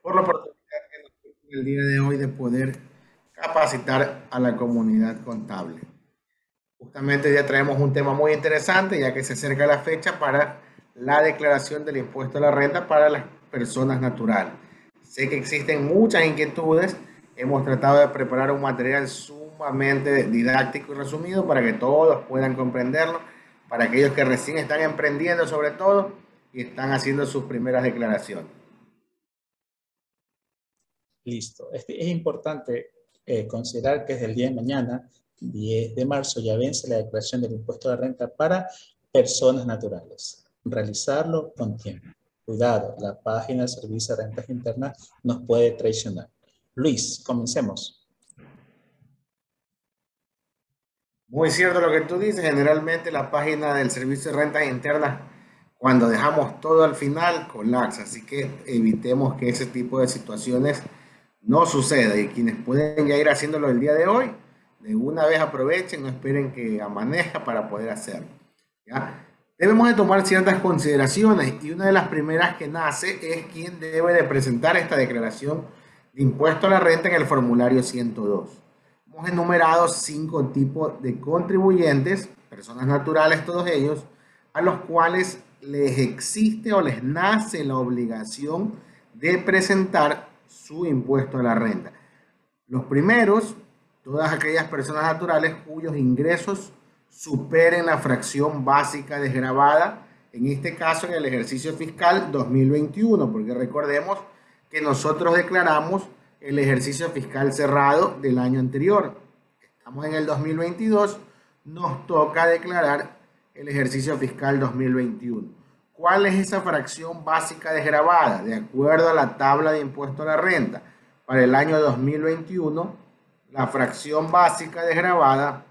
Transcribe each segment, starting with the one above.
por la oportunidad que nos dio el día de hoy de poder capacitar a la comunidad contable. Justamente ya traemos un tema muy interesante, ya que se acerca la fecha para la declaración del impuesto a la renta para las personas naturales. Sé que existen muchas inquietudes. Hemos tratado de preparar un material sumamente didáctico y resumido para que todos puedan comprenderlo, para aquellos que recién están emprendiendo sobre todo y están haciendo sus primeras declaraciones. Listo. Es importante considerar que desde el día de mañana, 10 de marzo, ya vence la declaración del impuesto a la renta para personas naturales. Realizarlo con tiempo. Cuidado, la página del Servicio de Rentas Internas nos puede traicionar. Luis, comencemos. Muy cierto lo que tú dices. Generalmente la página del Servicio de Rentas Internas, cuando dejamos todo al final, colapsa. Así que evitemos que ese tipo de situaciones no suceda. Y quienes pueden ya ir haciéndolo el día de hoy, de una vez aprovechen, no esperen que amanezca para poder hacerlo. ¿Ya? Debemos de tomar ciertas consideraciones y una de las primeras que nace es quién debe de presentar esta declaración de impuesto a la renta en el formulario 102. Hemos enumerado 5 tipos de contribuyentes, personas naturales todos ellos, a los cuales les existe o les nace la obligación de presentar su impuesto a la renta. Los primeros, todas aquellas personas naturales cuyos ingresos superen la fracción básica desgravada, en este caso en el ejercicio fiscal 2021, porque recordemos que nosotros declaramos el ejercicio fiscal cerrado del año anterior. Estamos en el 2022, nos toca declarar el ejercicio fiscal 2021. ¿Cuál es esa fracción básica desgravada? De acuerdo a la tabla de impuesto a la renta, para el año 2021, la fracción básica desgravada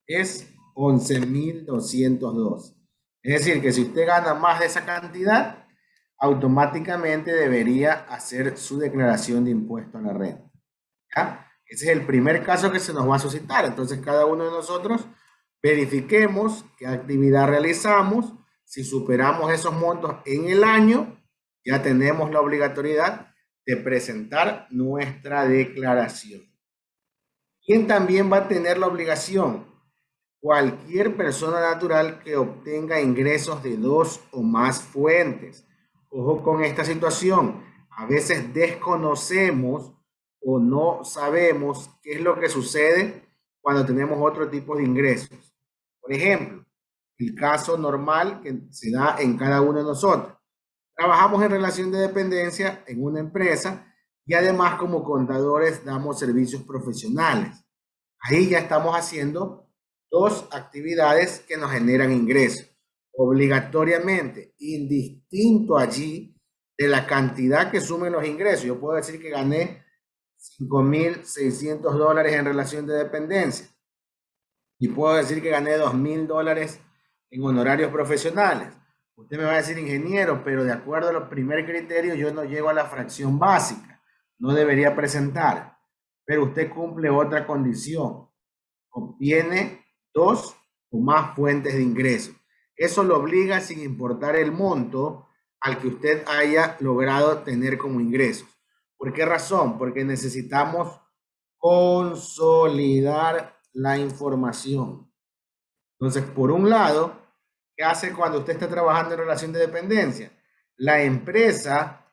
es 11.202. Es decir, que si usted gana más de esa cantidad, automáticamente debería hacer su declaración de impuesto a la renta. ¿Ya? Ese es el primer caso que se nos va a suscitar. Entonces, cada uno de nosotros verifiquemos qué actividad realizamos. Si superamos esos montos en el año, ya tenemos la obligatoriedad de presentar nuestra declaración. ¿Quién también va a tener la obligación? Cualquier persona natural que obtenga ingresos de 2 o más fuentes. Ojo con esta situación. A veces desconocemos o no sabemos qué es lo que sucede cuando tenemos otro tipo de ingresos. Por ejemplo, el caso normal que se da en cada uno de nosotros. Trabajamos en relación de dependencia en una empresa y además como contadores damos servicios profesionales. Ahí ya estamos haciendo dos actividades que nos generan ingresos. Obligatoriamente, indistinto allí de la cantidad que sumen los ingresos. Yo puedo decir que gané $5.600 en relación de dependencia y puedo decir que gané $2.000 en honorarios profesionales. Usted me va a decir, ingeniero, pero de acuerdo a los primer criterios yo no llego a la fracción básica, no debería presentar, pero usted cumple otra condición, obtiene 2 o más fuentes de ingresos. Eso lo obliga sin importar el monto al que usted haya logrado tener como ingresos. ¿Por qué razón? Porque necesitamos consolidar la información. Entonces, por un lado, ¿qué hace cuando usted está trabajando en relación de dependencia? La empresa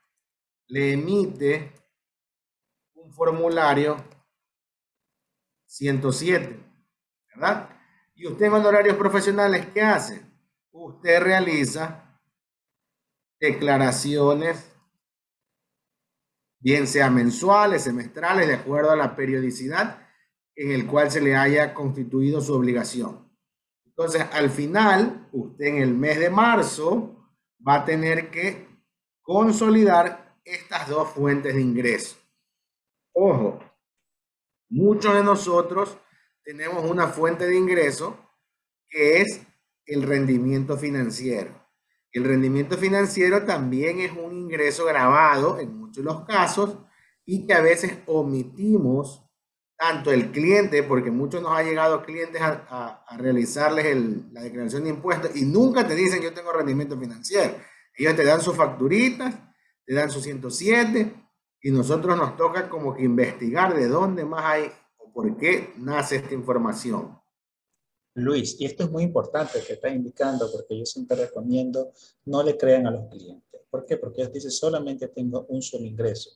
le emite un formulario 107, ¿verdad? Y usted en honorarios profesionales, ¿qué hace? Usted realiza declaraciones, bien sea mensuales, semestrales, de acuerdo a la periodicidad en el cual se le haya constituido su obligación. Entonces, al final, usted en el mes de marzo va a tener que consolidar estas dos fuentes de ingreso. Ojo, muchos de nosotros tenemos una fuente de ingreso que es el rendimiento financiero. El rendimiento financiero también es un ingreso grabado en muchos de los casos y que a veces omitimos tanto el cliente, porque muchos nos ha llegado clientes a realizarles la declaración de impuestos y nunca te dicen yo tengo rendimiento financiero. Ellos te dan sus facturitas, te dan su 107 y nosotros nos toca como que investigar de dónde más hay o por qué nace esta información. Luis, y esto es muy importante que está indicando, porque yo siempre recomiendo no le crean a los clientes. ¿Por qué? Porque ellos dicen solamente tengo un solo ingreso.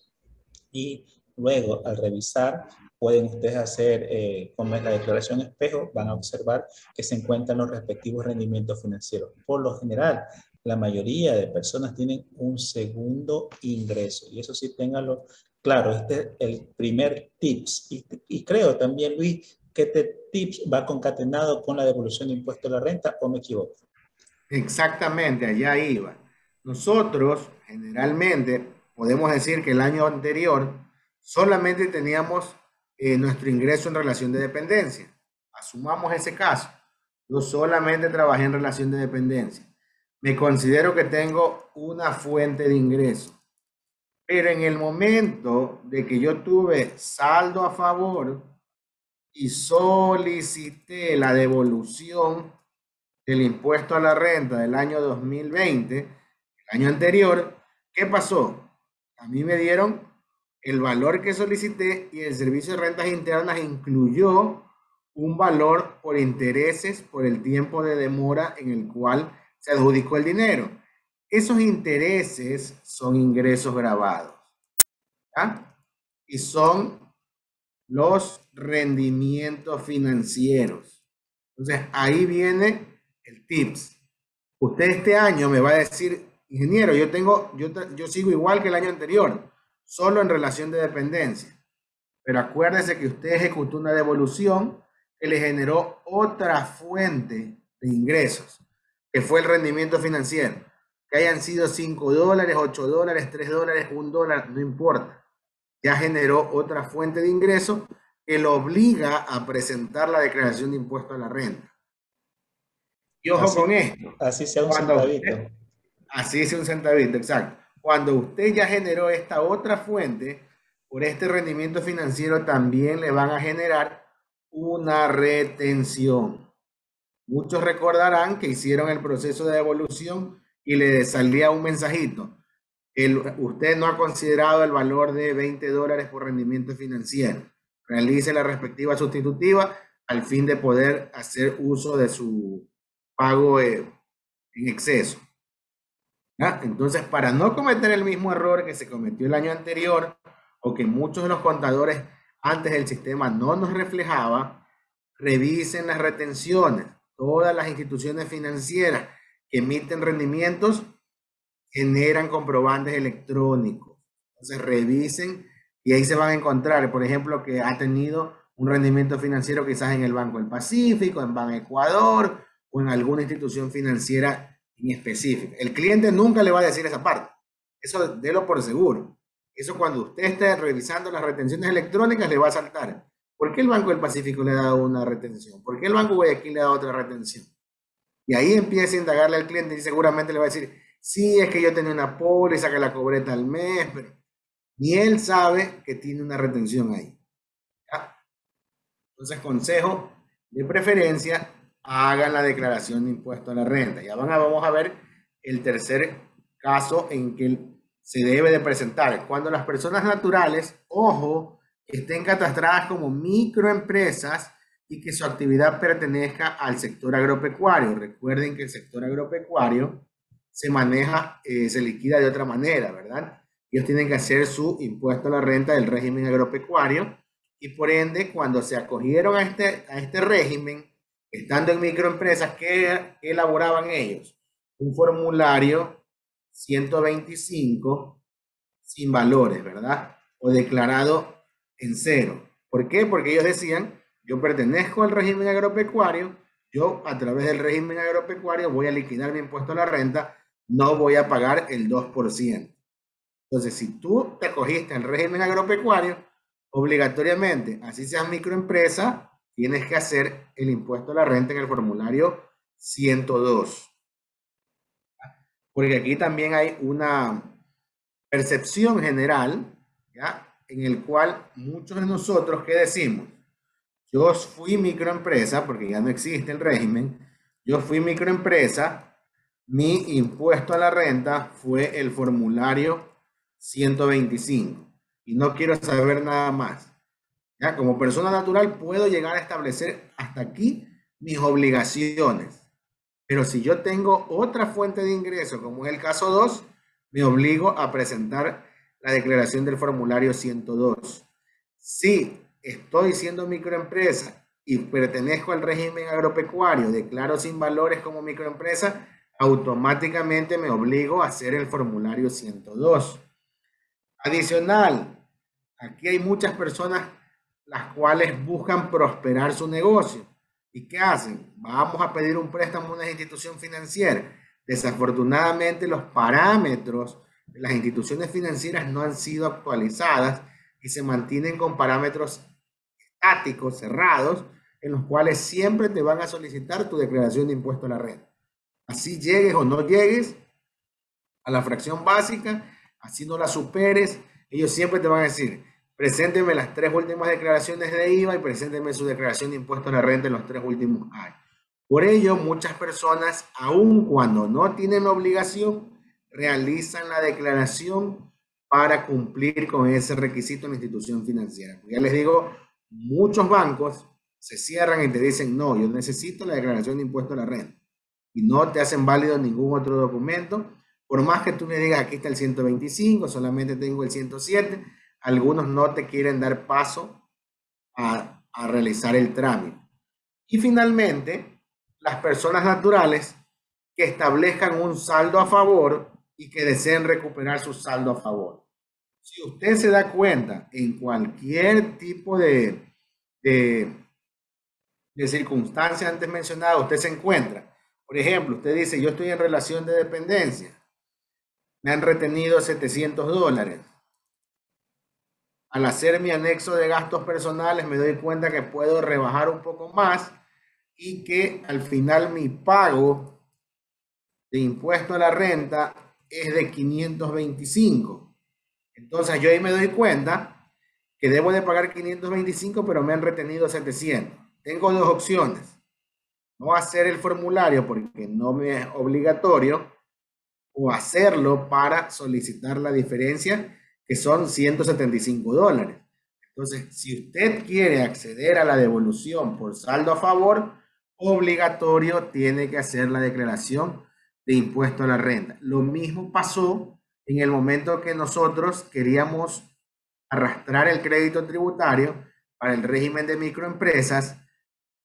Y luego, al revisar, pueden ustedes hacer, como es la declaración espejo, van a observar que se encuentran los respectivos rendimientos financieros. Por lo general, la mayoría de personas tienen un segundo ingreso. Y eso sí, ténganlo claro. Este es el primer tips. Y creo también, Luis, que este tips va concatenado con la devolución de impuesto a la renta, ¿o me equivoco? Exactamente, allá iba. Nosotros generalmente podemos decir que el año anterior solamente teníamos nuestro ingreso en relación de dependencia. Asumamos ese caso. Yo solamente trabajé en relación de dependencia. Me considero que tengo una fuente de ingreso. Pero en el momento de que yo tuve saldo a favor y solicité la devolución del impuesto a la renta del año 2020, el año anterior, ¿qué pasó? A mí me dieron el valor que solicité y el servicio de rentas internas incluyó un valor por intereses por el tiempo de demora en el cual se adjudicó el dinero. Esos intereses son ingresos grabados, ¿ya? Y son los rendimientos financieros. Entonces, ahí viene el tips. Usted este año me va a decir, ingeniero, yo sigo igual que el año anterior, solo en relación de dependencia. Pero acuérdese que usted ejecutó una devolución que le generó otra fuente de ingresos, que fue el rendimiento financiero. Que hayan sido $5, $8, $3, $1, no importa. Ya generó otra fuente de ingreso que lo obliga a presentar la declaración de impuesto a la renta. Y ojo con Así, esto, así sea un cuando centavito. usted, así es un centavito, exacto. Cuando usted ya generó esta otra fuente, por este rendimiento financiero también le van a generar una retención. Muchos recordarán que hicieron el proceso de devolución y le salía un mensajito. Usted no ha considerado el valor de $20 por rendimiento financiero. Realice la respectiva sustitutiva al fin de poder hacer uso de su pago en exceso. ¿Ya? Entonces, para no cometer el mismo error que se cometió el año anterior o que muchos de los contadores antes del sistema no nos reflejaba, revisen las retenciones. Todas las instituciones financieras que emiten rendimientos generan comprobantes electrónicos. Entonces revisen y ahí se van a encontrar, por ejemplo, que ha tenido un rendimiento financiero quizás en el Banco del Pacífico, en Ban Ecuador o en alguna institución financiera en específico. El cliente nunca le va a decir esa parte. Eso délo por seguro. Eso cuando usted esté revisando las retenciones electrónicas le va a saltar. ¿Por qué el Banco del Pacífico le ha dado una retención? ¿Por qué el Banco Guayaquil le ha dado otra retención? Y ahí empieza a indagarle al cliente y seguramente le va a decir, sí, es que yo tenía una póliza que la cobré tal mes, pero ni él sabe que tiene una retención ahí. ¿Ya? Entonces, consejo de preferencia, hagan la declaración de impuesto a la renta. Ya vamos a ver el tercer caso en que se debe de presentar. Cuando las personas naturales, ojo, estén catastradas como microempresas y que su actividad pertenezca al sector agropecuario. Recuerden que el sector agropecuario se maneja, se liquida de otra manera, ¿verdad? Ellos tienen que hacer su impuesto a la renta del régimen agropecuario y por ende, cuando se acogieron a este régimen, estando en microempresas, ¿qué elaboraban ellos? Un formulario 125 sin valores, ¿verdad? O declarado en cero. ¿Por qué? Porque ellos decían, yo pertenezco al régimen agropecuario, yo a través del régimen agropecuario voy a liquidar mi impuesto a la renta, no voy a pagar el 2%. Entonces, si tú te acogiste al régimen agropecuario, obligatoriamente, así seas microempresa, tienes que hacer el impuesto a la renta en el formulario 102. Porque aquí también hay una percepción general, ¿ya? En el cual muchos de nosotros, ¿qué decimos? Yo fui microempresa, porque ya no existe el régimen, yo fui microempresa, mi impuesto a la renta fue el formulario 125 y no quiero saber nada más. ¿Ya? Como persona natural puedo llegar a establecer hasta aquí mis obligaciones. Pero si yo tengo otra fuente de ingreso, como es el caso 2, me obligo a presentar la declaración del formulario 102. Si estoy siendo microempresa y pertenezco al régimen agropecuario, declaro sin valores como microempresa, automáticamente me obligo a hacer el formulario 102. Adicional, aquí hay muchas personas las cuales buscan prosperar su negocio. ¿Y qué hacen? Vamos a pedir un préstamo a una institución financiera. Desafortunadamente, los parámetros de las instituciones financieras no han sido actualizadas y se mantienen con parámetros estáticos, cerrados, en los cuales siempre te van a solicitar tu declaración de impuesto a la renta. Así llegues o no llegues a la fracción básica, así no la superes, ellos siempre te van a decir, presénteme las 3 últimas declaraciones de IVA y presénteme su declaración de impuestos a la renta en los 3 últimos años. Por ello, muchas personas, aun cuando no tienen la obligación, realizan la declaración para cumplir con ese requisito en la institución financiera. Pues ya les digo, muchos bancos se cierran y te dicen, no, yo necesito la declaración de impuestos a la renta. Y no te hacen válido ningún otro documento. Por más que tú me digas, aquí está el 125, solamente tengo el 107, algunos no te quieren dar paso a realizar el trámite. Y finalmente, las personas naturales que establezcan un saldo a favor y que deseen recuperar su saldo a favor. Si usted se da cuenta en cualquier tipo de, de circunstancia antes mencionada, usted se encuentra. Por ejemplo, usted dice, yo estoy en relación de dependencia, me han retenido $700. Al hacer mi anexo de gastos personales me doy cuenta que puedo rebajar un poco más y que al final mi pago de impuesto a la renta es de 525. Entonces yo ahí me doy cuenta que debo de pagar 525, pero me han retenido 700. Tengo dos opciones. No hacer el formulario porque no me es obligatorio, o hacerlo para solicitar la diferencia, que son $175. Entonces, si usted quiere acceder a la devolución por saldo a favor, obligatorio tiene que hacer la declaración de impuesto a la renta. Lo mismo pasó en el momento que nosotros queríamos arrastrar el crédito tributario para el régimen de microempresas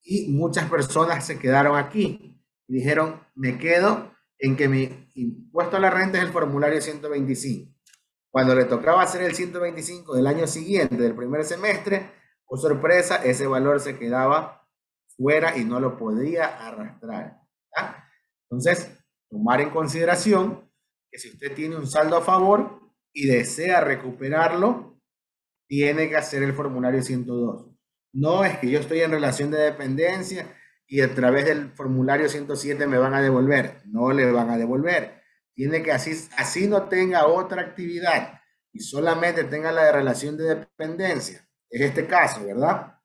y muchas personas se quedaron aquí y dijeron, me quedo en que mi impuesto a la renta es el formulario 125. Cuando le tocaba hacer el 125 del año siguiente, del primer semestre, por sorpresa, ese valor se quedaba fuera y no lo podía arrastrar. ¿Ya? Entonces, tomar en consideración que si usted tiene un saldo a favor y desea recuperarlo, tiene que hacer el formulario 102. No es que yo estoy en relación de dependencia y a través del formulario 107 me van a devolver. No le van a devolver. Tiene que así no tenga otra actividad y solamente tenga la de relación de dependencia. Es este caso, ¿verdad?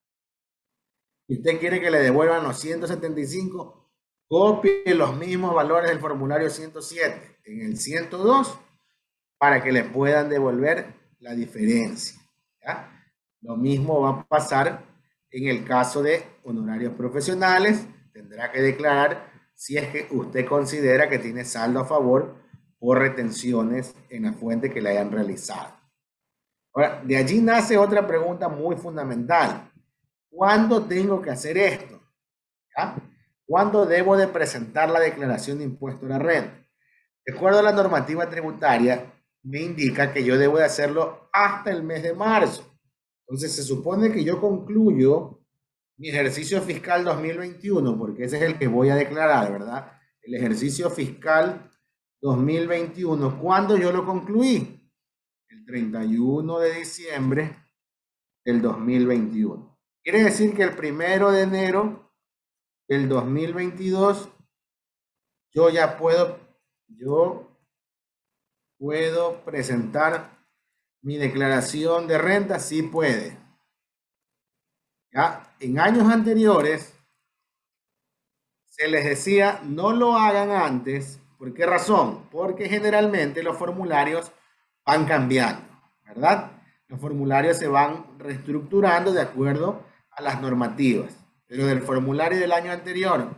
Y usted quiere que le devuelvan los 175, copie los mismos valores del formulario 107 en el 102 para que le puedan devolver la diferencia. ¿Ya? Lo mismo va a pasar en el caso de honorarios profesionales. Tendrá que declarar si es que usted considera que tiene saldo a favor por retenciones en la fuente que le hayan realizado. Ahora, de allí nace otra pregunta muy fundamental. ¿Cuándo tengo que hacer esto? ¿Ya? ¿Cuándo debo de presentar la declaración de impuesto a la renta? De acuerdo a la normativa tributaria, me indica que yo debo de hacerlo hasta el mes de marzo. Entonces, se supone que yo concluyo mi ejercicio fiscal 2021, porque ese es el que voy a declarar, ¿verdad? El ejercicio fiscal 2021. ¿Cuándo yo lo concluí? El 31 de diciembre del 2021. Quiere decir que el 1 de enero del 2022 yo puedo presentar mi declaración de renta. Sí puede. ¿Ya? En años anteriores se les decía no lo hagan antes. ¿Por qué razón? Porque generalmente los formularios van cambiando, ¿verdad? Los formularios se van reestructurando de acuerdo a las normativas. Pero del formulario del año anterior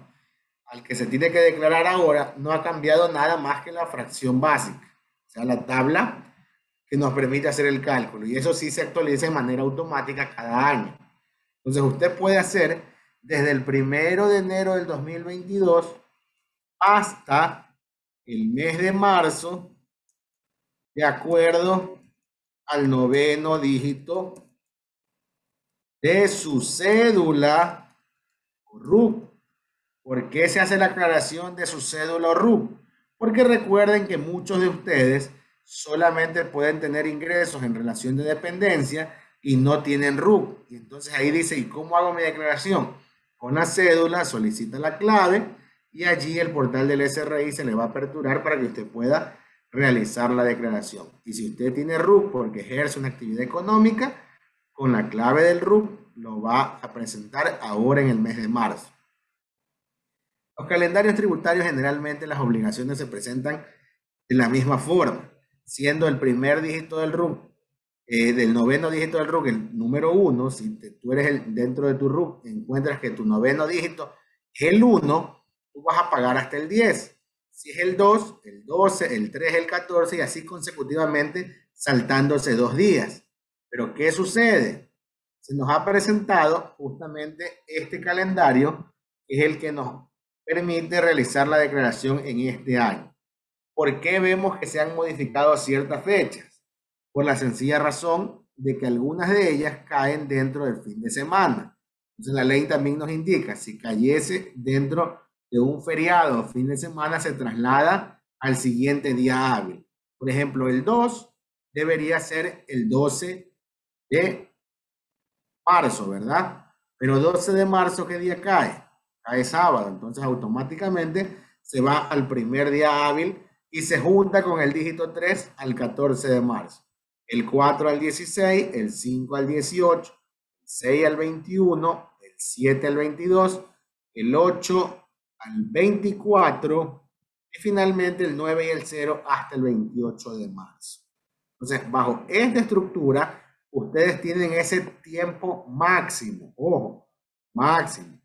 al que se tiene que declarar ahora, no ha cambiado nada más que la fracción básica, o sea, la tabla que nos permite hacer el cálculo. Y eso sí se actualiza de manera automática cada año. Entonces, usted puede hacer desde el 1 de enero del 2022 hasta el mes de marzo, de acuerdo al noveno dígito de su cédula o RUC. ¿Por qué se hace la aclaración de su cédula o RUC? Porque recuerden que muchos de ustedes solamente pueden tener ingresos en relación de dependencia y no tienen RUC. Y entonces ahí dice, ¿y cómo hago mi declaración? Con la cédula solicita la clave y allí el portal del SRI se le va a aperturar para que usted pueda realizar la declaración. Y si usted tiene RUC porque ejerce una actividad económica, con la clave del RUC lo va a presentar ahora en el mes de marzo. Los calendarios tributarios generalmente las obligaciones se presentan de la misma forma, siendo el primer dígito del RUC, del noveno dígito del RUC, el número 1, si tú eres dentro de tu RUC, encuentras que tu noveno dígito es el 1, tú vas a pagar hasta el 10. Si es el 2, el 12, el 3, el 14 y así consecutivamente saltándose 2 días. Pero ¿qué sucede? Se nos ha presentado justamente este calendario, que es el que nos permite realizar la declaración en este año. ¿Por qué vemos que se han modificado ciertas fechas? Por la sencilla razón de que algunas de ellas caen dentro del fin de semana. Entonces la ley también nos indica, si cayese dentro de un feriado o fin de semana, se traslada al siguiente día hábil. Por ejemplo, el 2 debería ser el 12 de marzo, ¿verdad? Pero 12 de marzo, ¿qué día cae? Cae sábado, entonces automáticamente se va al primer día hábil y se junta con el dígito 3 al 14 de marzo. El 4 al 16, el 5 al 18, el 6 al 21, el 7 al 22, el 8 al 24 y finalmente el 9 y el 0 hasta el 28 de marzo. Entonces, bajo esta estructura, ustedes tienen ese tiempo máximo, ojo, máximo.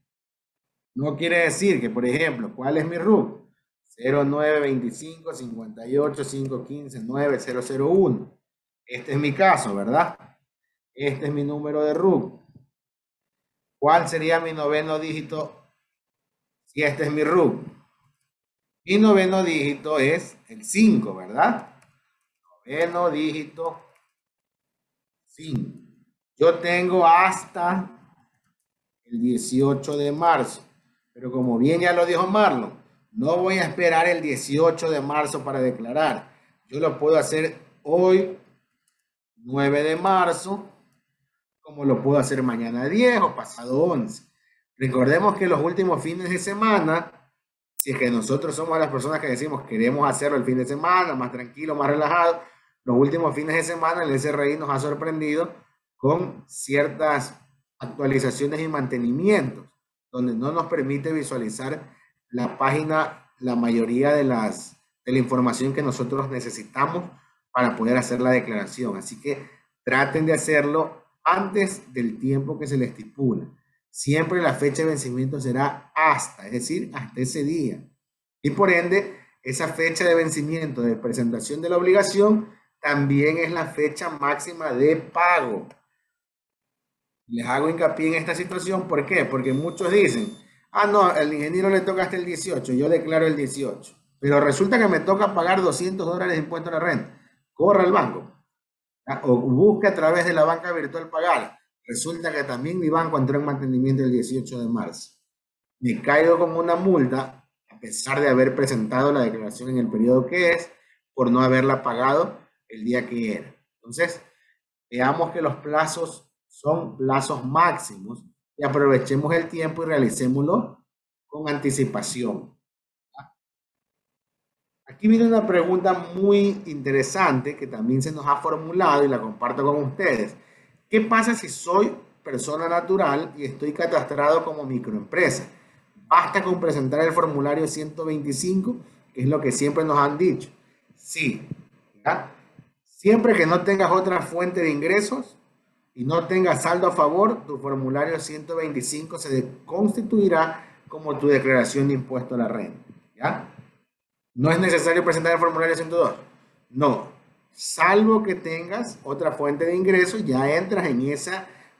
No quiere decir que, por ejemplo, ¿cuál es mi RUC? 0925 58 515 9001. Este es mi caso, ¿verdad? Este es mi número de RUC. ¿Cuál sería mi noveno dígito si este es mi RUC? Mi noveno dígito es el 5, ¿verdad? Noveno dígito 5. Yo tengo hasta el 18 de marzo. Pero como bien ya lo dijo Marlon, no voy a esperar el 18 de marzo para declarar. Yo lo puedo hacer hoy, 9 de marzo, como lo puedo hacer mañana 10 o pasado 11. Recordemos que los últimos fines de semana, si es que nosotros somos las personas que decimos queremos hacerlo el fin de semana, más tranquilo, más relajado, los últimos fines de semana el SRI nos ha sorprendido con ciertas actualizaciones y mantenimientos, donde no nos permite visualizar la página, la mayoría de la información que nosotros necesitamos para poder hacer la declaración. Así que traten de hacerlo antes del tiempo que se le estipula. Siempre la fecha de vencimiento será hasta, es decir, hasta ese día. Y por ende, esa fecha de vencimiento de presentación de la obligación también es la fecha máxima de pago. Les hago hincapié en esta situación, ¿por qué? Porque muchos dicen, ah, no, al ingeniero le toca hasta el 18, yo declaro el 18, pero resulta que me toca pagar $200 de impuesto a la renta. Corra al banco o busque a través de la banca virtual pagar. Resulta que también mi banco entró en mantenimiento el 18 de marzo. Me caigo con una multa, a pesar de haber presentado la declaración en el periodo que es, por no haberla pagado el día que era. Entonces, veamos que los plazos son plazos máximos y aprovechemos el tiempo y realicémoslo con anticipación. Aquí viene una pregunta muy interesante que también se nos ha formulado y la comparto con ustedes. ¿Qué pasa si soy persona natural y estoy catastrado como microempresa? ¿Basta con presentar el formulario 125, que es lo que siempre nos han dicho? Sí, ¿verdad? Siempre que no tengas otra fuente de ingresos y no tengas saldo a favor, tu formulario 125 se constituirá como tu declaración de impuesto a la renta. ¿Ya? No es necesario presentar el formulario 102. No. Salvo que tengas otra fuente de ingresos, ya entras en ese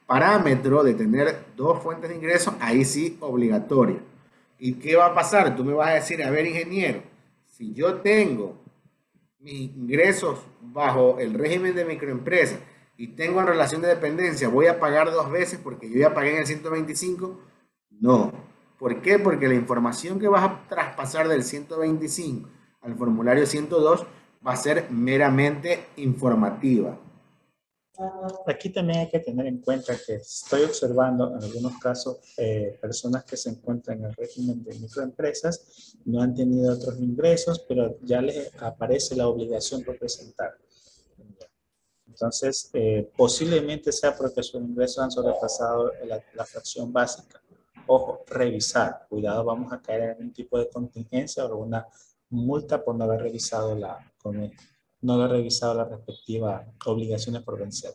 parámetro de tener dos fuentes de ingresos, ahí sí obligatorio. ¿Y qué va a pasar? Tú me vas a decir, a ver, ingeniero, si yo tengo mis ingresos bajo el régimen de microempresa y tengo en relación de dependencia, ¿voy a pagar dos veces porque yo ya pagué en el 125? No. ¿Por qué? Porque la información que vas a traspasar del 125 al formulario 102 va a ser meramente informativa. Aquí también hay que tener en cuenta que estoy observando en algunos casos personas que se encuentran en el régimen de microempresas, no han tenido otros ingresos, pero ya les aparece la obligación por presentar. Entonces, posiblemente sea porque sus ingresos han sobrepasado la fracción básica. Ojo, revisar. Cuidado, vamos a caer en algún tipo de contingencia o alguna multa por no haber revisado no haber revisado las respectivas obligaciones por vencer.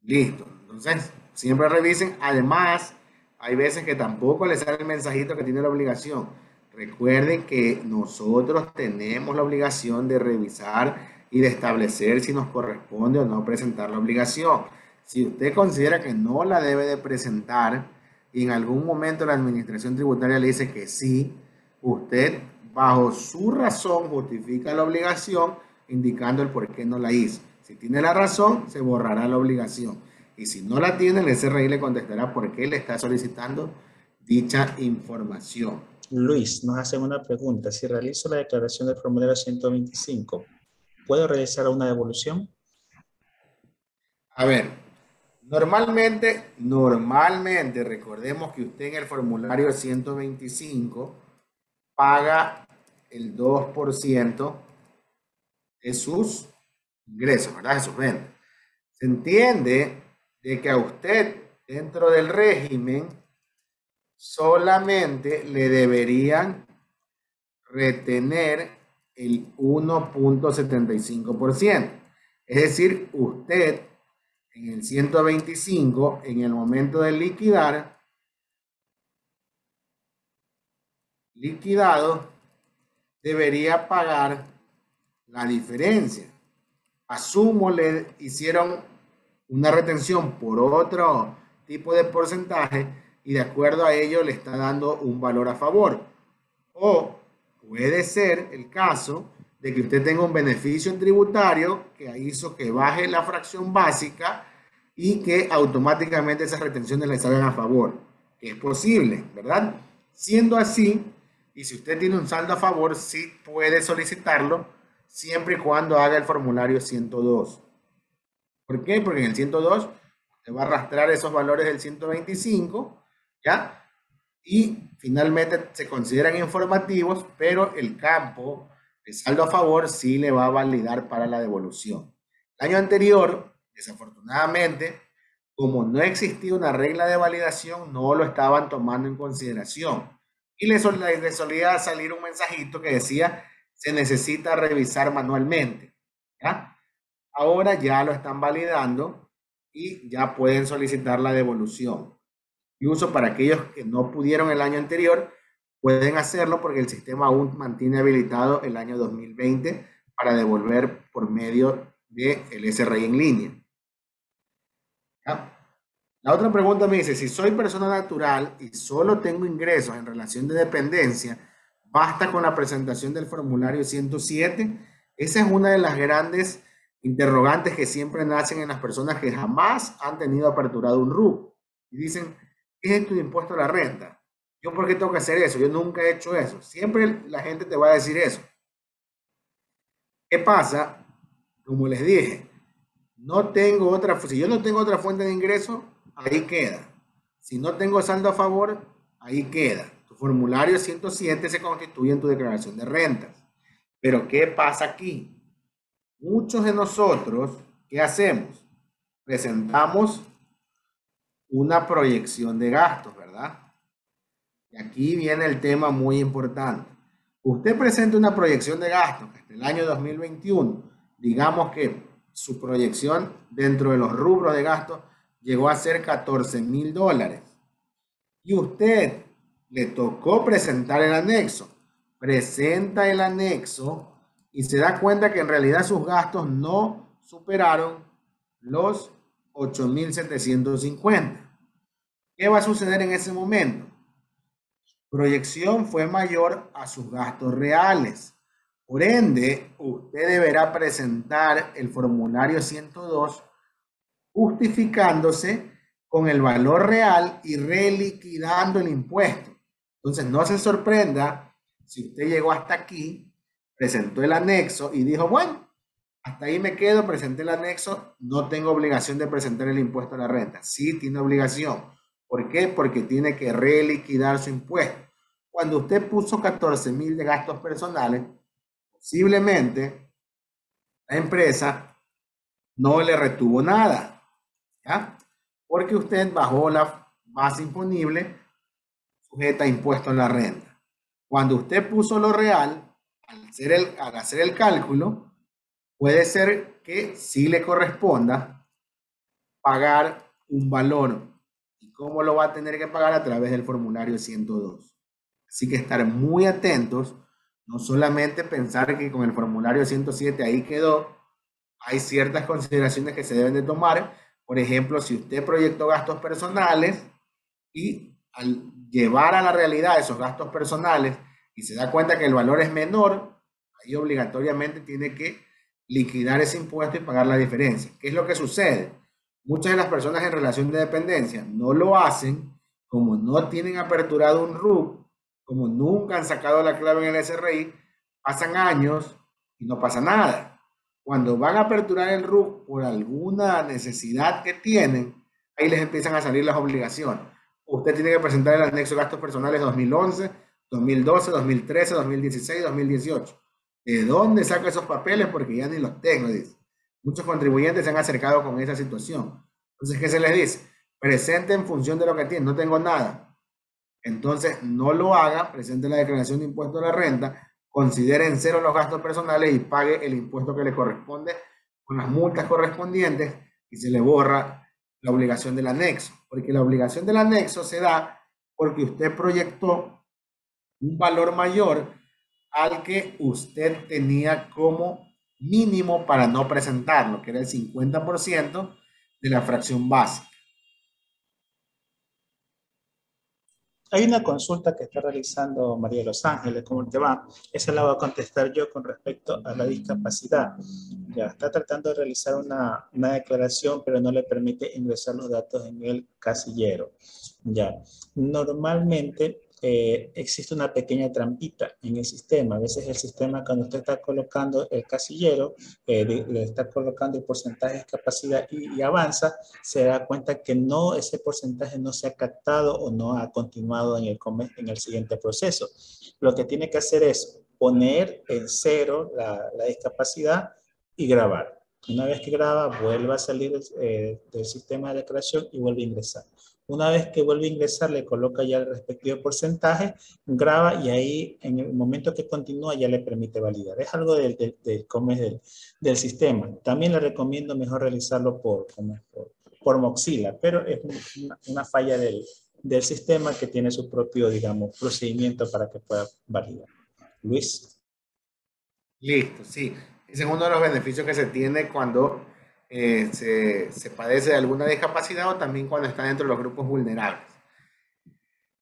Listo. Entonces, siempre revisen. Además, hay veces que tampoco les sale el mensajito que tiene la obligación. Recuerden que nosotros tenemos la obligación de revisar y de establecer si nos corresponde o no presentar la obligación. Si usted considera que no la debe de presentar y en algún momento la administración tributaria le dice que sí, usted bajo su razón justifica la obligación indicando el por qué no la hizo. Si tiene la razón, se borrará la obligación. Y si no la tiene, el SRI le contestará por qué le está solicitando dicha información. Luis, nos hace una pregunta. Si realizo la declaración del formulario 125, ¿puedo realizar una devolución? A ver, normalmente, recordemos que usted en el formulario 125 paga el 2% de sus ingresos, ¿verdad? De sus ventas. Se entiende de que a usted, dentro del régimen, solamente le deberían retener el 1.75%. Es decir, usted en el 125, en el momento de liquidado, debería pagar la diferencia. Asumo le hicieron una retención por otro tipo de porcentaje y de acuerdo a ello le está dando un valor a favor. O puede ser el caso de que usted tenga un beneficio tributario que hizo que baje la fracción básica y que automáticamente esas retenciones le salgan a favor. Que es posible, ¿verdad? Siendo así, y si usted tiene un saldo a favor, sí puede solicitarlo siempre y cuando haga el formulario 102. ¿Por qué? Porque en el 102 te va a arrastrar esos valores del 125, ¿ya? Y finalmente se consideran informativos, pero el campo de saldo a favor sí le va a validar para la devolución. El año anterior, desafortunadamente, como no existía una regla de validación, no lo estaban tomando en consideración. Y le solía salir un mensajito que decía, se necesita revisar manualmente. ¿Ya? Ahora ya lo están validando y ya pueden solicitar la devolución. Incluso para aquellos que no pudieron el año anterior, pueden hacerlo porque el sistema aún mantiene habilitado el año 2020 para devolver por medio del SRI en línea. ¿Ya? La otra pregunta me dice, si soy persona natural y solo tengo ingresos en relación de dependencia, ¿basta con la presentación del formulario 107? Esa es una de las grandes interrogantes que siempre nacen en las personas que jamás han tenido aperturado un RUC. Y dicen, ¿qué es esto de impuesto a la renta? ¿Yo por qué tengo que hacer eso? Yo nunca he hecho eso. Siempre la gente te va a decir eso. ¿Qué pasa? Como les dije, si yo no tengo otra fuente de ingreso, ahí queda. Si no tengo saldo a favor, ahí queda. Tu formulario 107 se constituye en tu declaración de rentas. Pero ¿qué pasa aquí? Muchos de nosotros, ¿qué hacemos? Presentamos una proyección de gastos, ¿verdad? Y aquí viene el tema muy importante. Usted presenta una proyección de gastos hasta el año 2021. Digamos que su proyección dentro de los rubros de gastos llegó a ser $14,000. Y usted le tocó presentar el anexo. Presenta el anexo y se da cuenta que en realidad sus gastos no superaron los 8,750. ¿Qué va a suceder en ese momento? Proyección fue mayor a sus gastos reales. Por ende, usted deberá presentar el formulario 102 justificándose con el valor real y reliquidando el impuesto. Entonces, no se sorprenda si usted llegó hasta aquí, presentó el anexo y dijo, bueno, hasta ahí me quedo, presenté el anexo, no tengo obligación de presentar el impuesto a la renta. Sí, tiene obligación. ¿Por qué? Porque tiene que reliquidar su impuesto. Cuando usted puso 14,000 de gastos personales, posiblemente la empresa no le retuvo nada, ¿ya? Porque usted bajó la base imponible sujeta a impuesto a la renta. Cuando usted puso lo real, al hacer el cálculo, puede ser que sí le corresponda pagar un valor. ¿Y cómo lo va a tener que pagar? A través del formulario 102. Así que estar muy atentos, no solamente pensar que con el formulario 107 ahí quedó, hay ciertas consideraciones que se deben de tomar. Por ejemplo, si usted proyectó gastos personales y al llevar a la realidad esos gastos personales y se da cuenta que el valor es menor, ahí obligatoriamente tiene que liquidar ese impuesto y pagar la diferencia. ¿Qué es lo que sucede? Muchas de las personas en relación de dependencia no lo hacen, como no tienen aperturado un RUC, como nunca han sacado la clave en el SRI, pasan años y no pasa nada. Cuando van a aperturar el RUC por alguna necesidad que tienen, ahí les empiezan a salir las obligaciones. Usted tiene que presentar el anexo de gastos personales 2011, 2012, 2013, 2016, 2018. ¿De dónde saca esos papeles? Porque ya ni los tengo, dice. Muchos contribuyentes se han acercado con esa situación. Entonces, ¿qué se les dice? Presente en función de lo que tiene. No tengo nada. Entonces, no lo haga, presente la declaración de impuesto a la renta, considere en cero los gastos personales y pague el impuesto que le corresponde con las multas correspondientes y se le borra la obligación del anexo. Porque la obligación del anexo se da porque usted proyectó un valor mayor al que usted tenía como mínimo para no presentarlo, que era el 50% de la fracción básica. Hay una consulta que está realizando María de Los Ángeles, ¿cómo te va? Esa la voy a contestar yo con respecto a la discapacidad. Ya está tratando de realizar una declaración, pero no le permite ingresar los datos en el casillero. Ya, normalmente existe una pequeña trampita en el sistema. A veces el sistema, cuando usted está colocando el casillero, le está colocando el porcentaje de discapacidad y avanza, se da cuenta que no, ese porcentaje no se ha captado o no ha continuado en el siguiente proceso. Lo que tiene que hacer es poner en cero la discapacidad y grabar. Una vez que graba, vuelve a salir del sistema de declaración y vuelve a ingresar. Una vez que vuelve a ingresar, le coloca ya el respectivo porcentaje, graba y ahí en el momento que continúa ya le permite validar. Es algo del sistema. También le recomiendo mejor realizarlo por Moxila, pero es una falla del sistema que tiene su propio, digamos, procedimiento para que pueda validar. Luis. Listo, sí. Ese es uno de los beneficios que se tiene cuando se padece de alguna discapacidad o también cuando está dentro de los grupos vulnerables.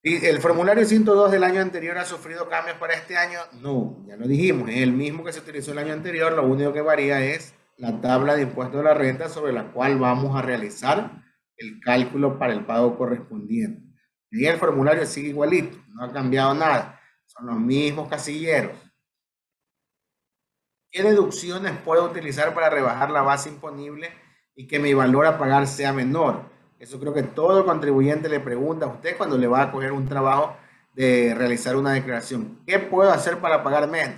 ¿Y el formulario 102 del año anterior ha sufrido cambios para este año? No, ya lo dijimos, es el mismo que se utilizó el año anterior, lo único que varía es la tabla de impuesto de la renta sobre la cual vamos a realizar el cálculo para el pago correspondiente. Y el formulario sigue igualito, no ha cambiado nada, son los mismos casilleros. ¿Qué deducciones puedo utilizar para rebajar la base imponible y que mi valor a pagar sea menor? Eso creo que todo contribuyente le pregunta a usted cuando le va a coger un trabajo de realizar una declaración. ¿Qué puedo hacer para pagar menos?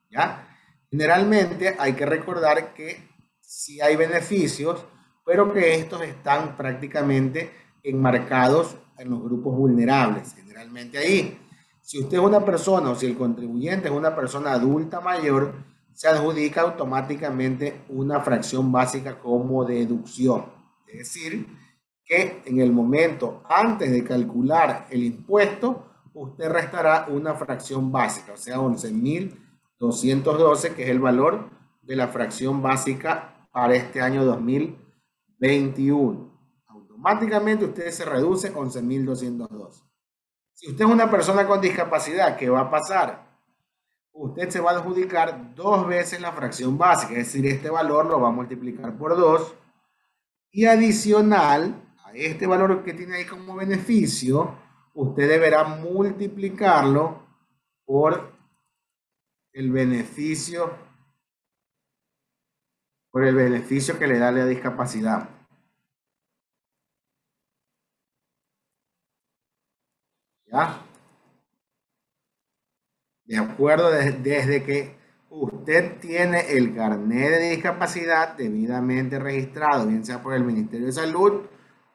¿Ya? Generalmente hay que recordar que sí hay beneficios, pero que estos están prácticamente enmarcados en los grupos vulnerables. Generalmente ahí, Si usted es una persona o si el contribuyente es una persona adulta mayor, se adjudica automáticamente una fracción básica como deducción. Es decir, que en el momento antes de calcular el impuesto, usted restará una fracción básica, o sea, 11.212, que es el valor de la fracción básica para este año 2021. Automáticamente usted se reduce 11.212. Si usted es una persona con discapacidad, ¿qué va a pasar? Usted se va a adjudicar dos veces la fracción básica, es decir, este valor lo va a multiplicar por 2 y adicional a este valor que tiene ahí como beneficio, usted deberá multiplicarlo por el beneficio, que le da la discapacidad. ¿Ya? De acuerdo, desde que usted tiene el carnet de discapacidad debidamente registrado, bien sea por el Ministerio de Salud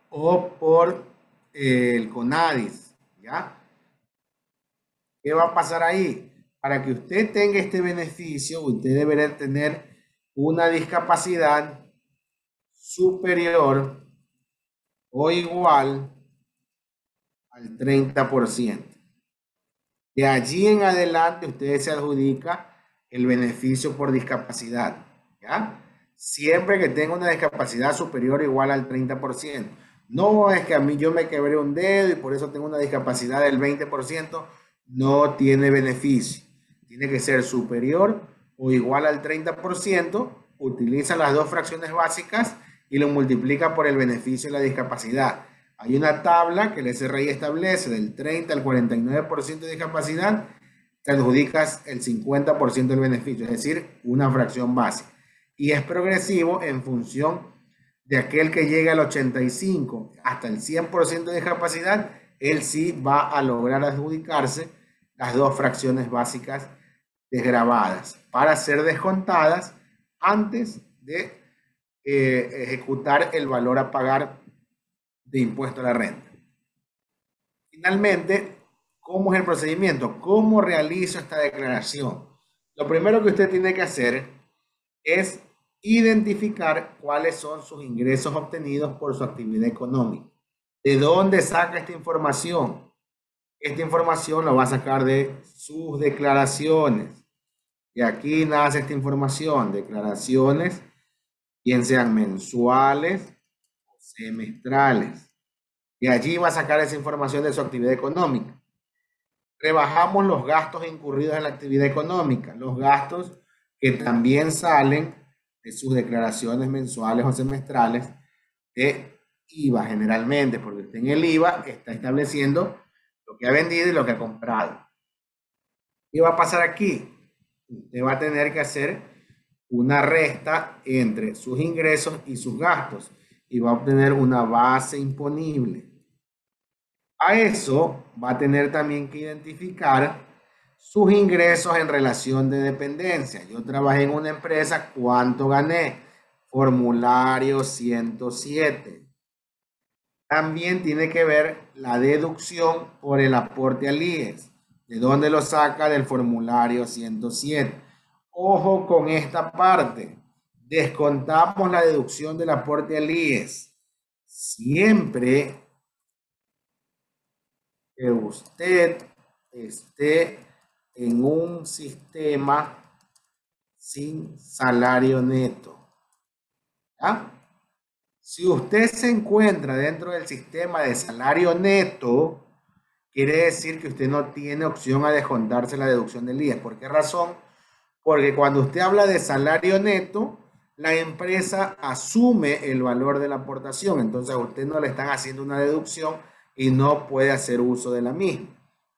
o por el CONADIS, ¿ya? ¿Qué va a pasar ahí? Para que usted tenga este beneficio, usted deberá tener una discapacidad superior o igual al 30%. De allí en adelante, usted se adjudica el beneficio por discapacidad, ¿ya? Siempre que tenga una discapacidad superior o igual al 30%. No es que a mí yo me quebré un dedo y por eso tengo una discapacidad del 20%, no tiene beneficio. Tiene que ser superior o igual al 30%, utiliza las dos fracciones básicas y lo multiplica por el beneficio de la discapacidad. Hay una tabla que el SRI establece del 30 al 49% de discapacidad, te adjudicas el 50% del beneficio, es decir, una fracción básica. Y es progresivo en función de aquel que llega al 85 hasta el 100% de discapacidad, él sí va a lograr adjudicarse las dos fracciones básicas desgravadas para ser descontadas antes de ejecutar el valor a pagar de impuesto a la renta. Finalmente, ¿cómo es el procedimiento? ¿Cómo realizo esta declaración? Lo primero que usted tiene que hacer es identificar cuáles son sus ingresos obtenidos por su actividad económica. ¿De dónde saca esta información? Esta información la va a sacar de sus declaraciones. Y aquí nace esta información, declaraciones, bien sean mensuales o semestrales. Y allí va a sacar esa información de su actividad económica. Rebajamos los gastos incurridos en la actividad económica, los gastos que también salen de sus declaraciones mensuales o semestrales de IVA generalmente, porque usted en el IVA está estableciendo lo que ha vendido y lo que ha comprado. ¿Qué va a pasar aquí? Usted va a tener que hacer una resta entre sus ingresos y sus gastos y va a obtener una base imponible. A eso va a tener también que identificar sus ingresos en relación de dependencia. Yo trabajé en una empresa, ¿cuánto gané? Formulario 107. También tiene que ver la deducción por el aporte al IES. ¿De dónde lo saca? Del formulario 107. Ojo con esta parte. Descontamos la deducción del aporte al IES. Siempre que usted esté en un sistema sin salario neto. ¿Ya? Si usted se encuentra dentro del sistema de salario neto, quiere decir que usted no tiene opción a descontarse la deducción del IES. ¿Por qué razón? Porque cuando usted habla de salario neto, la empresa asume el valor de la aportación. Entonces a usted no le están haciendo una deducción y no puede hacer uso de la misma.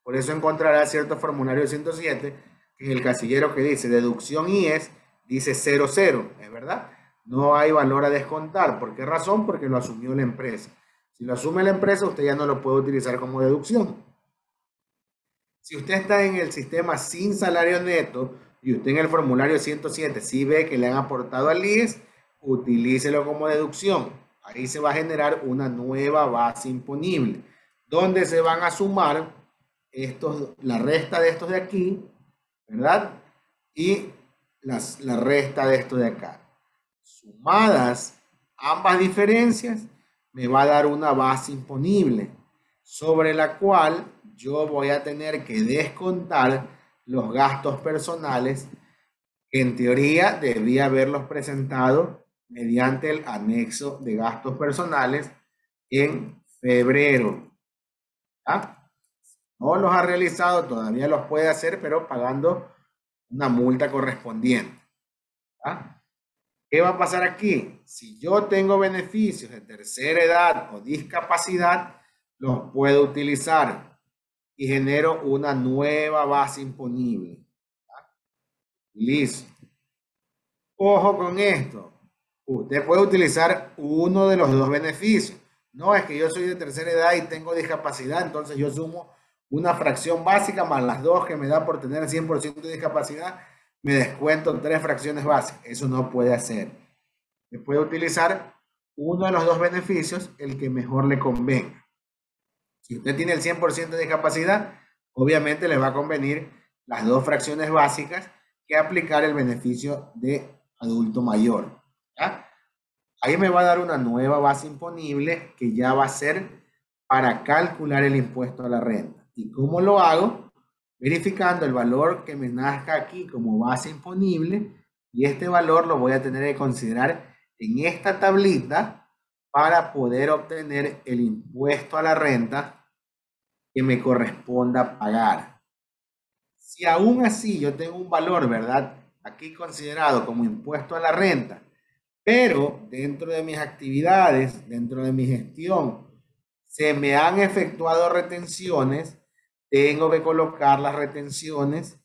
Por eso encontrará cierto formulario 107 en el casillero que dice deducción IES, dice 00, ¿es verdad? No hay valor a descontar. ¿Por qué razón? Porque lo asumió la empresa. Si lo asume la empresa, usted ya no lo puede utilizar como deducción. Si usted está en el sistema sin salario neto y usted en el formulario 107 sí ve que le han aportado al IES, utilícelo como deducción. Ahí se va a generar una nueva base imponible, donde se van a sumar la resta de estos de aquí, ¿verdad? Y la resta de esto de acá. Sumadas ambas diferencias, me va a dar una base imponible, sobre la cual yo voy a tener que descontar los gastos personales que en teoría debía haberlos presentado mediante el anexo de gastos personales en febrero. ¿Ah? No los ha realizado, todavía los puede hacer, pero pagando una multa correspondiente. ¿Ah? ¿Qué va a pasar aquí? Si yo tengo beneficios de tercera edad o discapacidad, los puedo utilizar y genero una nueva base imponible. Listo. Ojo con esto. Usted puede utilizar uno de los dos beneficios. No es que yo soy de tercera edad y tengo discapacidad, entonces yo sumo una fracción básica más las dos que me da por tener el 100% de discapacidad, me descuento tres fracciones básicas. Eso no puede hacer. Se puede utilizar uno de los dos beneficios, el que mejor le convenga. Si usted tiene el 100% de discapacidad, obviamente le va a convenir las dos fracciones básicas que aplicar el beneficio de adulto mayor. ¿Ya? Ahí me va a dar una nueva base imponible que ya va a ser para calcular el impuesto a la renta. ¿Y cómo lo hago? Verificando el valor que me nazca aquí como base imponible, y este valor lo voy a tener que considerar en esta tablita para poder obtener el impuesto a la renta que me corresponda pagar. Si aún así yo tengo un valor, ¿verdad? Aquí considerado como impuesto a la renta, pero dentro de mis actividades, dentro de mi gestión, se me han efectuado retenciones, tengo que colocar las retenciones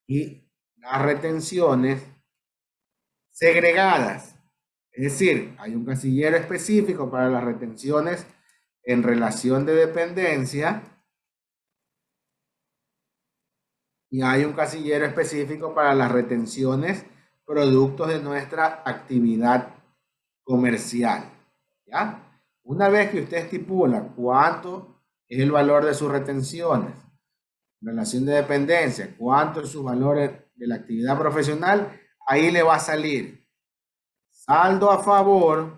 y las retenciones segregadas. Es decir, hay un casillero específico para las retenciones en relación de dependencia y hay un casillero específico para las retenciones productos de nuestra actividad comercial. ¿Ya? Una vez que usted estipula cuánto es el valor de sus retenciones, relación de dependencia, cuánto es su valor de la actividad profesional, ahí le va a salir saldo a favor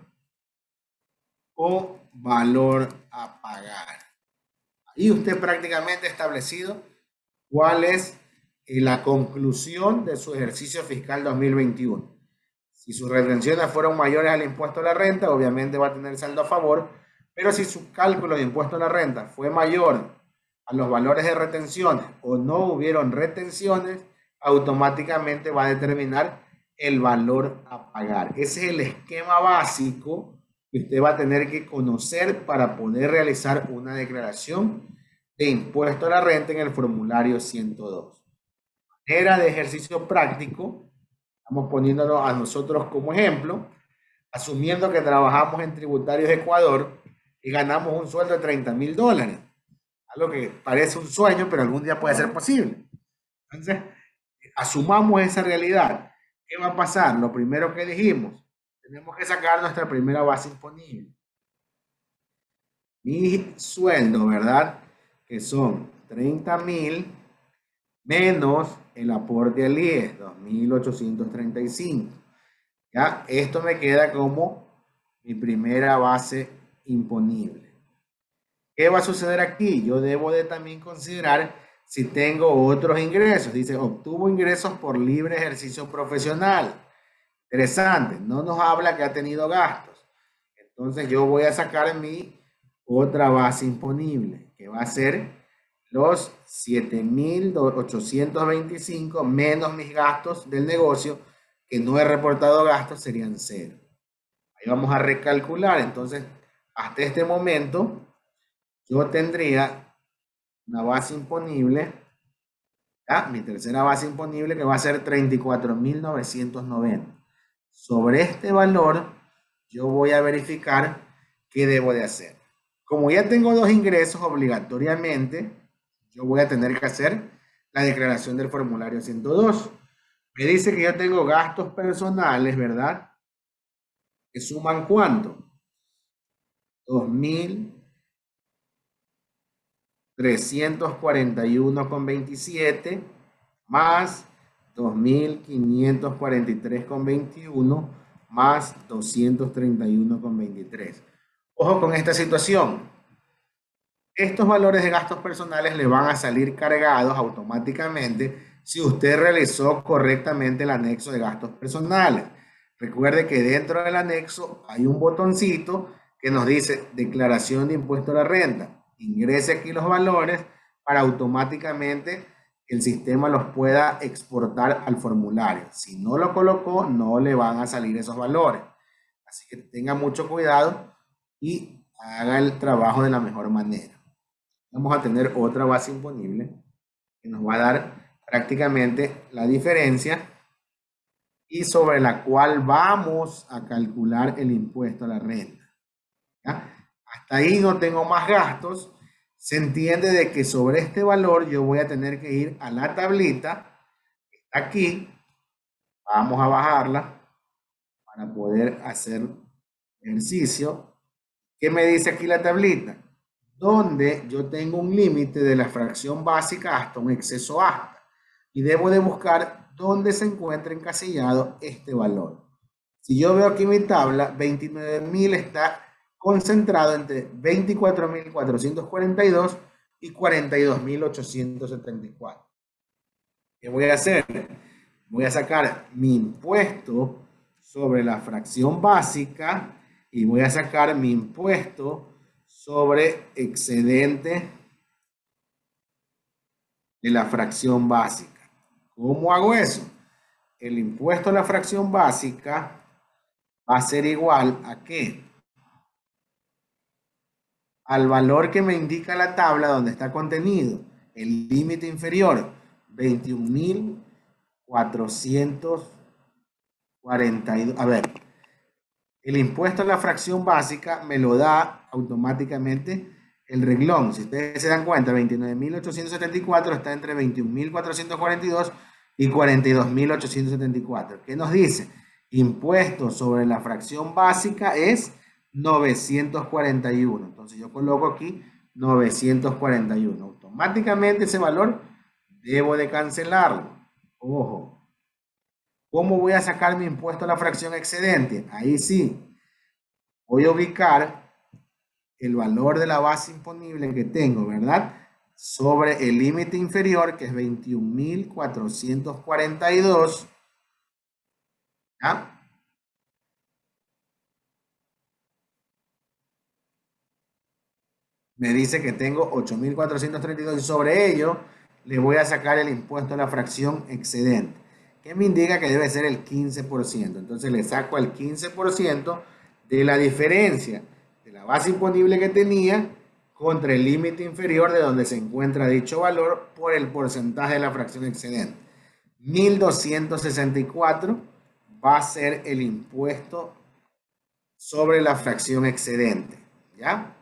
o valor a pagar. Ahí usted prácticamente ha establecido cuál es la conclusión de su ejercicio fiscal 2021. Si sus retenciones fueron mayores al impuesto a la renta, obviamente va a tener saldo a favor, pero si su cálculo de impuesto a la renta fue mayor a los valores de retenciones o no hubieron retenciones, automáticamente va a determinar el valor a pagar. Ese es el esquema básico que usted va a tener que conocer para poder realizar una declaración de impuesto a la renta en el formulario 102. Era de ejercicio práctico, estamos poniéndonos a nosotros como ejemplo, asumiendo que trabajamos en Tributarios de Ecuador y ganamos un sueldo de $30,000. Algo que parece un sueño, pero algún día puede ser posible. Entonces, asumamos esa realidad. ¿Qué va a pasar? Lo primero que dijimos, tenemos que sacar nuestra primera base imponible. Mi sueldo, ¿verdad? Que son 30,000 menos el aporte al IES, 2,835. ¿Ya? Esto me queda como mi primera base imponible. ¿Qué va a suceder aquí? Yo debo de también considerar si tengo otros ingresos. Dice, obtuvo ingresos por libre ejercicio profesional. Interesante, no nos habla que ha tenido gastos. Entonces yo voy a sacar mi otra base imponible, que va a ser los 7,825 menos mis gastos del negocio, que no he reportado gastos, serían cero. Ahí vamos a recalcular. Entonces, hasta este momento, yo tendría una base imponible, ¿ya? Mi tercera base imponible, que va a ser 34,990. Sobre este valor, yo voy a verificar qué debo de hacer. Como ya tengo dos ingresos, obligatoriamente, yo voy a tener que hacer la declaración del formulario 102. Me dice que yo tengo gastos personales, ¿verdad? Que suman ¿cuánto? 341,27 más 2.543,21 más 231,23. Ojo con esta situación. Estos valores de gastos personales le van a salir cargados automáticamente si usted realizó correctamente el anexo de gastos personales. Recuerde que dentro del anexo hay un botoncito que nos dice declaración de impuesto a la renta. Ingrese aquí los valores para automáticamente que el sistema los pueda exportar al formulario. Si no lo colocó, no le van a salir esos valores. Así que tenga mucho cuidado y haga el trabajo de la mejor manera. Vamos a tener otra base imponible que nos va a dar prácticamente la diferencia y sobre la cual vamos a calcular el impuesto a la renta. ¿Ya? Hasta ahí no tengo más gastos. Se entiende de que sobre este valor yo voy a tener que ir a la tablita que está aquí. Vamos a bajarla para poder hacer ejercicio. ¿Qué me dice aquí la tablita? Donde yo tengo un límite de la fracción básica hasta un exceso hasta. Y debo de buscar dónde se encuentra encasillado este valor. Si yo veo aquí mi tabla, 29.000 está concentrado entre 24.442 y 42.874. ¿Qué voy a hacer? Voy a sacar mi impuesto sobre la fracción básica y voy a sacar mi impuesto sobre excedente de la fracción básica. ¿Cómo hago eso? El impuesto a la fracción básica va a ser igual a ¿qué? Al valor que me indica la tabla donde está contenido el límite inferior, 21.442. A ver, el impuesto a la fracción básica me lo da automáticamente el reglón. Si ustedes se dan cuenta, 29.874 está entre 21.442 y 42.874. ¿Qué nos dice? Impuesto sobre la fracción básica es 941. Entonces yo coloco aquí 941. Automáticamente ese valor debo de cancelarlo. Ojo. ¿Cómo voy a sacar mi impuesto a la fracción excedente? Ahí sí, voy a ubicar el valor de la base imponible que tengo, ¿verdad? Sobre el límite inferior, que es 21.442. ¿Ya? Me dice que tengo 8.432 y sobre ello le voy a sacar el impuesto a la fracción excedente, que me indica que debe ser el 15%. Entonces le saco el 15% de la diferencia de la base imponible que tenía contra el límite inferior de donde se encuentra dicho valor por el porcentaje de la fracción excedente. 1.264 va a ser el impuesto sobre la fracción excedente. ¿Ya?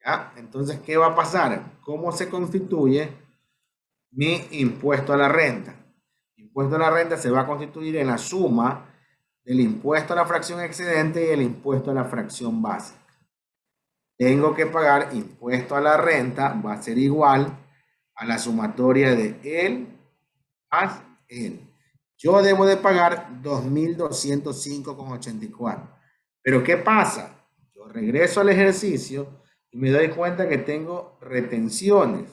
¿Ya? Entonces, ¿qué va a pasar? ¿Cómo se constituye mi impuesto a la renta? El impuesto a la renta se va a constituir en la suma del impuesto a la fracción excedente y el impuesto a la fracción básica. Tengo que pagar impuesto a la renta, va a ser igual a la sumatoria de él más él. Yo debo de pagar 2.205,84. Pero ¿qué pasa? Yo regreso al ejercicio y me doy cuenta que tengo retenciones.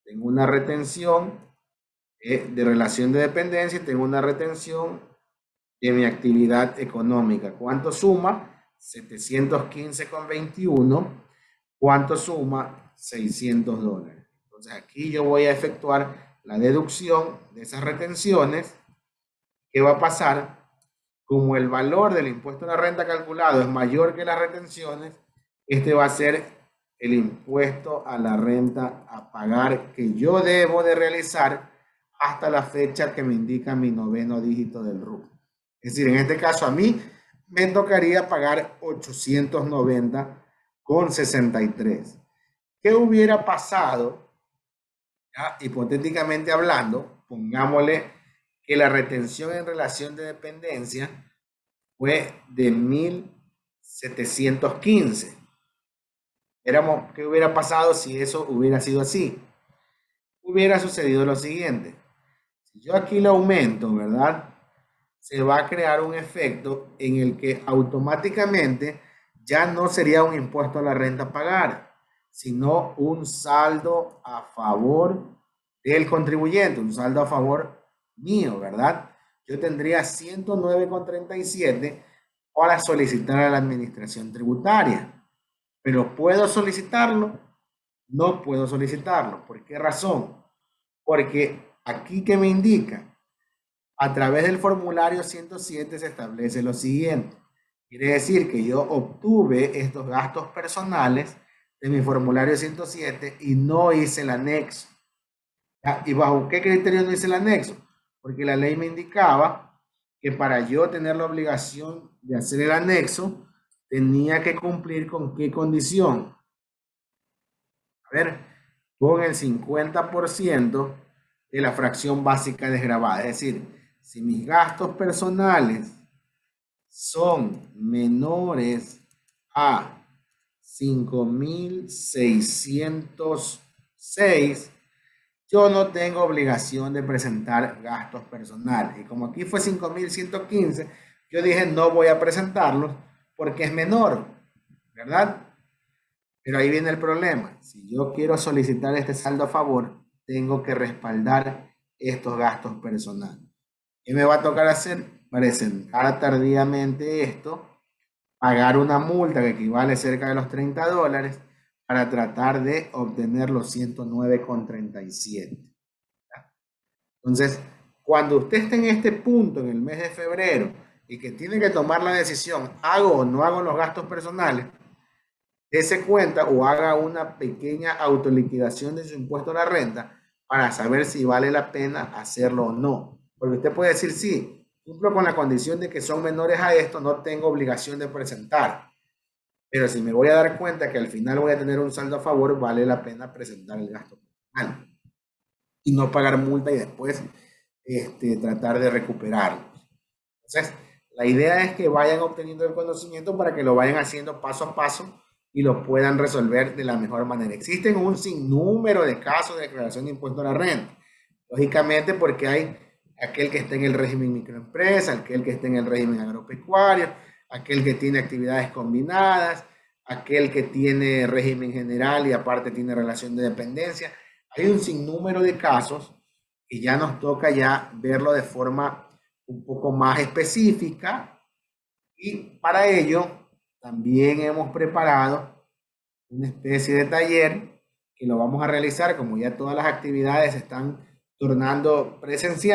Tengo una retención de relación de dependencia y tengo una retención de mi actividad económica. ¿Cuánto suma? 715,21. ¿Cuánto suma? $600. Entonces aquí yo voy a efectuar la deducción de esas retenciones. ¿Qué va a pasar? Como el valor del impuesto a la renta calculado es mayor que las retenciones, este va a ser el impuesto a la renta a pagar que yo debo de realizar hasta la fecha que me indica mi noveno dígito del RUC. Es decir, en este caso a mí me tocaría pagar 890,63. ¿Qué hubiera pasado? ¿Ya? Hipotéticamente hablando, pongámosle que la retención en relación de dependencia fue de 1.715. ¿Qué hubiera pasado si eso hubiera sido así? Hubiera sucedido lo siguiente. Si yo aquí lo aumento, ¿verdad? Se va a crear un efecto en el que automáticamente ya no sería un impuesto a la renta a pagar, sino un saldo a favor del contribuyente, un saldo a favor mío, ¿verdad? Yo tendría 109,37 para solicitar a la administración tributaria, pero ¿puedo solicitarlo? No puedo solicitarlo. ¿Por qué razón? Porque aquí que me indica, a través del formulario 107 se establece lo siguiente. Quiere decir que yo obtuve estos gastos personales de mi formulario 107 y no hice el anexo. ¿Ya? ¿Y bajo qué criterio no hice el anexo? Porque la ley me indicaba que para yo tener la obligación de hacer el anexo, tenía que cumplir con qué condición. A ver, con el 50% de la fracción básica desgravada. Es decir, si mis gastos personales son menores a 5.606, yo no tengo obligación de presentar gastos personales. Y como aquí fue 5.115, yo dije no voy a presentarlos porque es menor, ¿verdad? Pero ahí viene el problema. Si yo quiero solicitar este saldo a favor, tengo que respaldar estos gastos personales. ¿Qué me va a tocar hacer? Presentar tardíamente esto, pagar una multa que equivale cerca de los $30 para tratar de obtener los 109,37. Entonces, cuando usted esté en este punto en el mes de febrero y que tiene que tomar la decisión, ¿hago o no hago los gastos personales? Dese cuenta o haga una pequeña autoliquidación de su impuesto a la renta para saber si vale la pena hacerlo o no. Porque usted puede decir, sí, cumplo con la condición de que son menores a esto, no tengo obligación de presentar. Pero si me voy a dar cuenta que al final voy a tener un saldo a favor, vale la pena presentar el gasto personal y no pagar multa y después tratar de recuperarlo. Entonces, la idea es que vayan obteniendo el conocimiento para que lo vayan haciendo paso a paso y lo puedan resolver de la mejor manera. Existen un sinnúmero de casos de declaración de impuesto a la renta. Lógicamente, porque hay aquel que está en el régimen microempresa, aquel que está en el régimen agropecuario, aquel que tiene actividades combinadas, aquel que tiene régimen general y aparte tiene relación de dependencia. Hay un sinnúmero de casos que ya nos toca ya verlo de forma un poco más específica y para ello también hemos preparado una especie de taller que lo vamos a realizar como ya todas las actividades se están tornando presenciales.